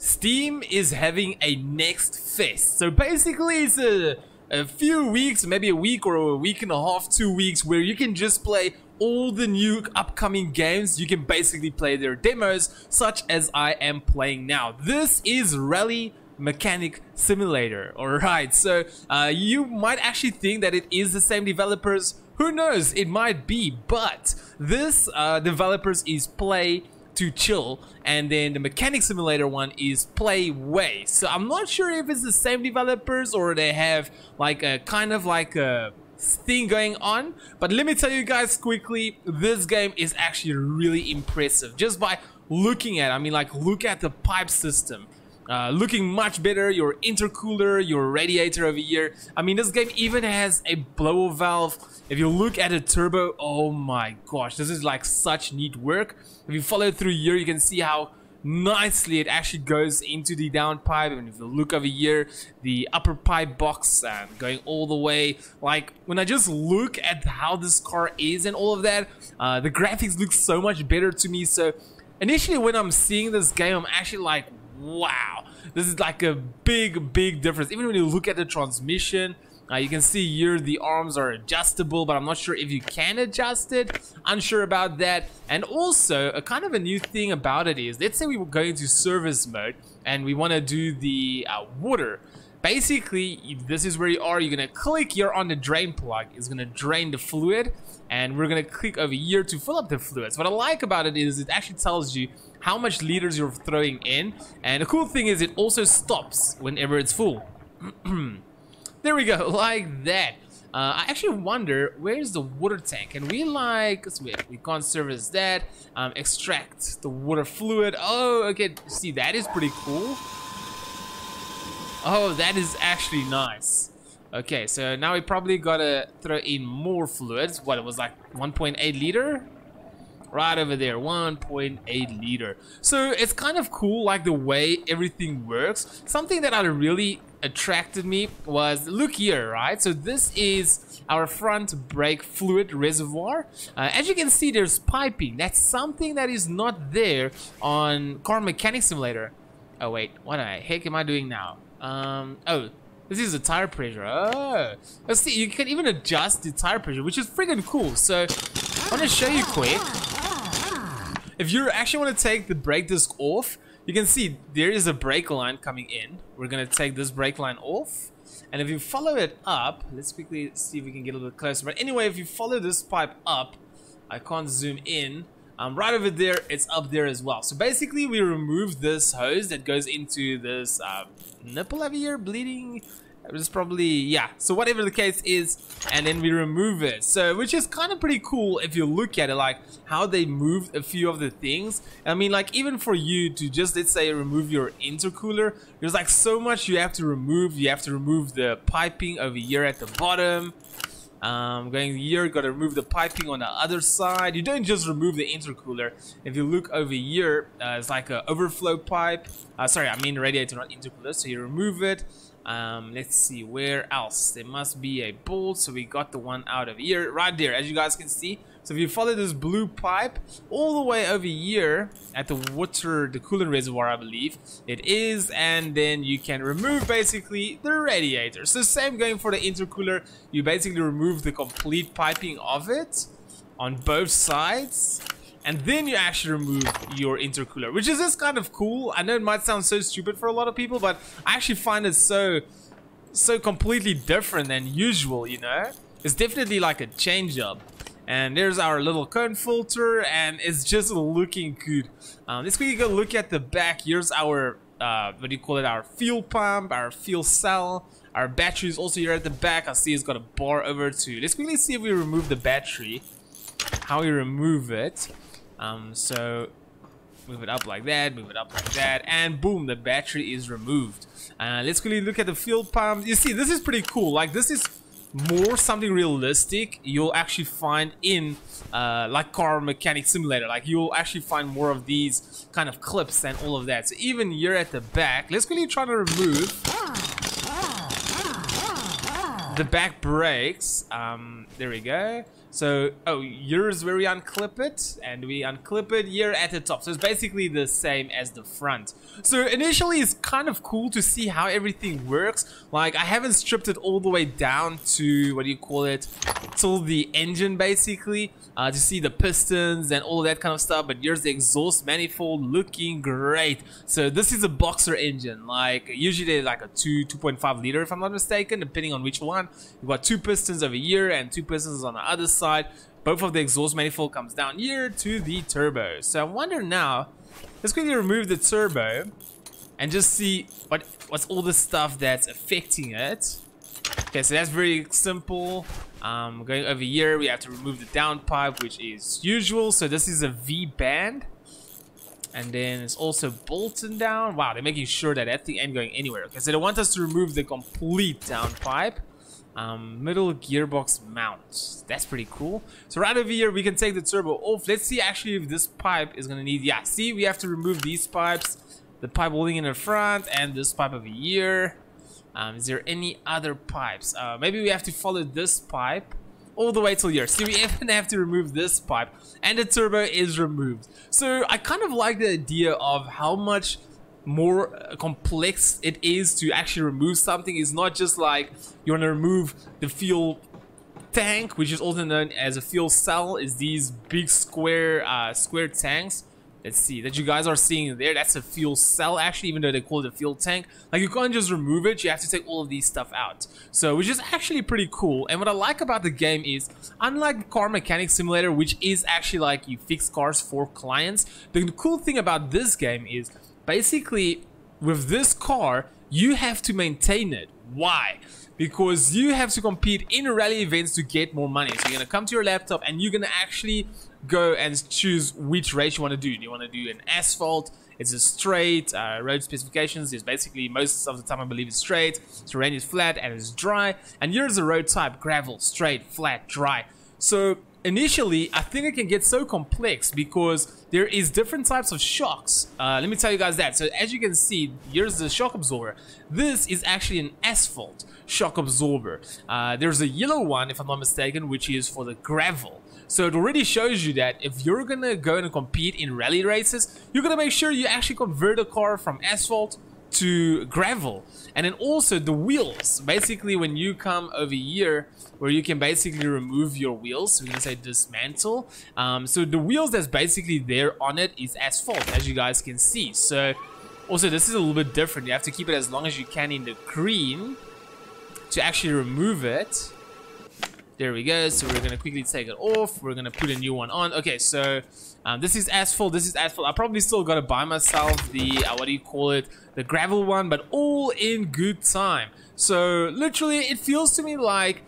Steam is having a next fest. So basically it's a few weeks, maybe a week or a week and a half, 2 weeks, where you can just play all the new upcoming games. You can basically play their demos, such as I am playing now. This is Rally Mechanic Simulator. Alright, so you might actually think that it is the same developers. Who knows, it might be, but this developers is Play to Chill, and then the Mechanic Simulator one is Playway. So I'm not sure if it's the same developers or they have like a kind of like a thing going on, but let me tell you guys quickly, this game is actually really impressive just by looking at it. I mean, like, look at the pipe system. Looking much better, your intercooler, your radiator over here. I mean, this game even has a blower valve. If you look at a turbo, oh my gosh, this is like such neat work. If you follow through here, you can see how nicely it actually goes into the downpipe. And if you look over here, the upper pipe box going all the way. Like, when I just look at how this car is and all of that, the graphics look so much better to me. So initially when I'm seeing this game, I'm actually like, wow, this is like a big difference. Even when you look at the transmission, you can see here the arms are adjustable, but I'm not sure if you can adjust it. Unsure about that. And also, a kind of a new thing about it is, let's say we were going to service mode and we want to do the water. Basically, this is where you are. You're going to click here on the drain plug. It's going to drain the fluid, and we're going to click over here to fill up the fluids. What I like about it is it actually tells you how much liters you're throwing in, and the cool thing is it also stops whenever it's full. There we go, like that. I actually wonder, where's the water tank? And we like, wait, we can't service that. Extract the water fluid. Oh, okay, see, that is pretty cool. Oh, that is actually nice. Okay, so now we probably gotta throw in more fluids. What, it was like 1.8 liter? Right over there, 1.8 liter. So it's kind of cool, like the way everything works. Something that really attracted me was, look here, right? So this is our front brake fluid reservoir. As you can see, there's piping. That's something that is not there on Car Mechanic Simulator. Oh wait, what the heck am I doing now? Oh, this is the tire pressure. Oh, let's see, you can even adjust the tire pressure, which is freaking cool. So I want to show you quick. If you actually want to take the brake disc off, you can see there is a brake line coming in. We're going to take this brake line off. And if you follow it up, let's quickly see if we can get a little bit closer. But anyway, if you follow this pipe up, I can't zoom in. Right over there, it's up there as well. So basically, we remove this hose that goes into this nipple over here, bleeding. It's probably, yeah, so whatever the case is, and then we remove it. So, which is kind of pretty cool if you look at it, like how they moved a few of the things. I mean, like, even for you to just, let's say, remove your intercooler, there's like so much you have to remove. You have to remove the piping over here at the bottom. Going here, gotta remove the piping on the other side. You don't just remove the intercooler. If you look over here, it's like an overflow pipe. Sorry, I mean radiator, not intercooler. So you remove it. Let's see, where else? There must be a bolt. So we got the one out of here, right there, as you guys can see. So if you follow this blue pipe all the way over here at the water, the coolant reservoir, I believe it is, and then you can remove basically the radiator. So same going for the intercooler. You basically remove the complete piping of it on both sides, and then you actually remove your intercooler, which is just kind of cool. I know it might sound so stupid for a lot of people, but I actually find it so completely different than usual, you know? It's definitely like a change up. And there's our little cone filter, and it's just looking good. Let's quickly go look at the back. Here's our, what do you call it, our fuel pump, our fuel cell. Our battery is also here at the back. I see it's got a bar over too. Let's quickly see if we remove the battery. How we remove it. So move it up like that, move it up like that, and boom, the battery is removed. Let's quickly look at the fuel pump. You see, this is pretty cool. Like, this is more something realistic you'll actually find in like Car Mechanic Simulator. Like, you'll actually find more of these kind of clips and all of that. So even here at the back, let's quickly try to remove the back brakes. There we go. So, oh, here's where we unclip it, and we unclip it here at the top. So it's basically the same as the front. So initially it's kind of cool to see how everything works. Like, I haven't stripped it all the way down to, what do you call it, till the engine basically, to see the pistons and all of that kind of stuff. But here's the exhaust manifold looking great. So this is a boxer engine, like usually like a 2.5 liter if I'm not mistaken, depending on which one. You've got 2 pistons over here and 2 pistons on the other side. Both of the exhaust manifold comes down here to the turbo. So I wonder now, let's quickly remove the turbo and just see what's all the stuff that's affecting it. Okay, so that's very simple. Going over here, we have to remove the downpipe, which is usual. So this is a V-band. And then it's also bolted down. Wow, they're making sure that that's the end going anywhere. Okay, so they want us to remove the complete downpipe. Middle gearbox mount. That's pretty cool. So right over here, we can take the turbo off. Let's see actually if this pipe is gonna need. Yeah, see, we have to remove these pipes. The pipe holding in the front and this pipe over here. Is there any other pipes? Maybe we have to follow this pipe all the way till here. See, we even have to remove this pipe, and the turbo is removed. So I kind of like the idea of how much more complex it is to actually remove something. It's not just like you want to remove the fuel tank, which is also known as a fuel cell. Is these big square tanks. Let's see, that you guys are seeing there, that's a fuel cell actually, even though they call it a fuel tank. Like, you can't just remove it, you have to take all of these stuff out. So, which is actually pretty cool. And what I like about the game is, unlike Car Mechanic Simulator, which is actually like you fix cars for clients, the cool thing about this game is, basically, with this car, you have to maintain it. Why? Because you have to compete in rally events to get more money. So you're going to come to your laptop and you're going to actually go and choose which race you want to do. Do you want to do an asphalt? It's a straight. Road specifications is basically most of the time I believe it's straight. Terrain is flat and it's dry. And here's the road type: gravel, straight, flat, dry. So initially, I think it can get so complex because there is different types of shocks. Let me tell you guys that. So as you can see, here's the shock absorber. This is actually an asphalt shock absorber. There's a yellow one, if I'm not mistaken, which is for the gravel. So it already shows you that if you're gonna go and compete in rally races, you're gonna make sure you actually convert a car from asphalt to gravel. And then also the wheels, basically when you come over here where you can basically remove your wheels, so we're gonna say dismantle. So the wheels that's basically there on it is asphalt, as you guys can see. So also this is a little bit different. You have to keep it as long as you can in the green to actually remove it. There we go. So we're gonna quickly take it off. We're gonna put a new one on. Okay, so this is asphalt. This is asphalt. I probably still gotta buy myself the what do you call it? The gravel one, but all in good time. So literally, it feels to me like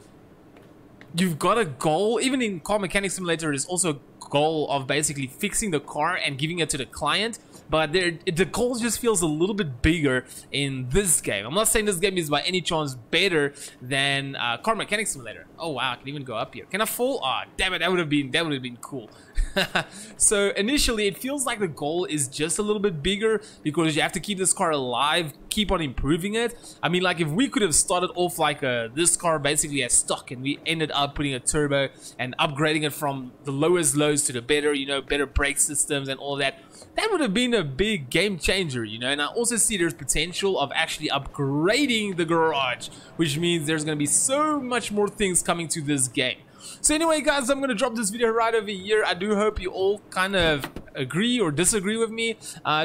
you've got a goal. Even in Car Mechanic Simulator, there's also a goal of basically fixing the car and giving it to the client. But the goal just feels a little bit bigger in this game. I'm not saying this game is by any chance better than Car Mechanic Simulator. Oh wow, I can even go up here. Can I fall? Ah, damn it, that would have been cool. So initially, it feels like the goal is just a little bit bigger because you have to keep this car alive, keep on improving it. I mean, like if we could have started off like this car basically as stock, and we ended up putting a turbo and upgrading it from the lowest lows to the better, you know, better brake systems and all that. That would have been a big game changer, you know. And I also see there's potential of actually upgrading the garage, which means there's going to be so much more things coming to this game. So anyway, guys, I'm going to drop this video right over here. I do hope you all kind of agree or disagree with me.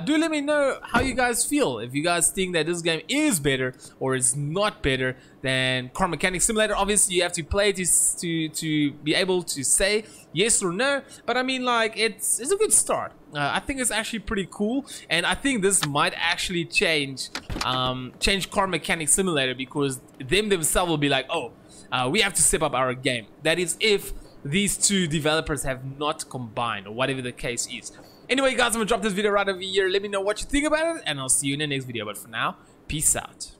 Do let me know how you guys feel. If you guys think that this game is better or is not better than Car Mechanic Simulator. Obviously, you have to play to be able to say yes or no. But I mean, like, it's a good start. I think it's actually pretty cool, and I think this might actually change Car Mechanic Simulator, because themselves will be like, oh, we have to step up our game. That is if these two developers have not combined, or whatever the case is. Anyway, guys, I'm gonna drop this video right over here. Let me know what you think about it, and I'll see you in the next video. But for now, peace out.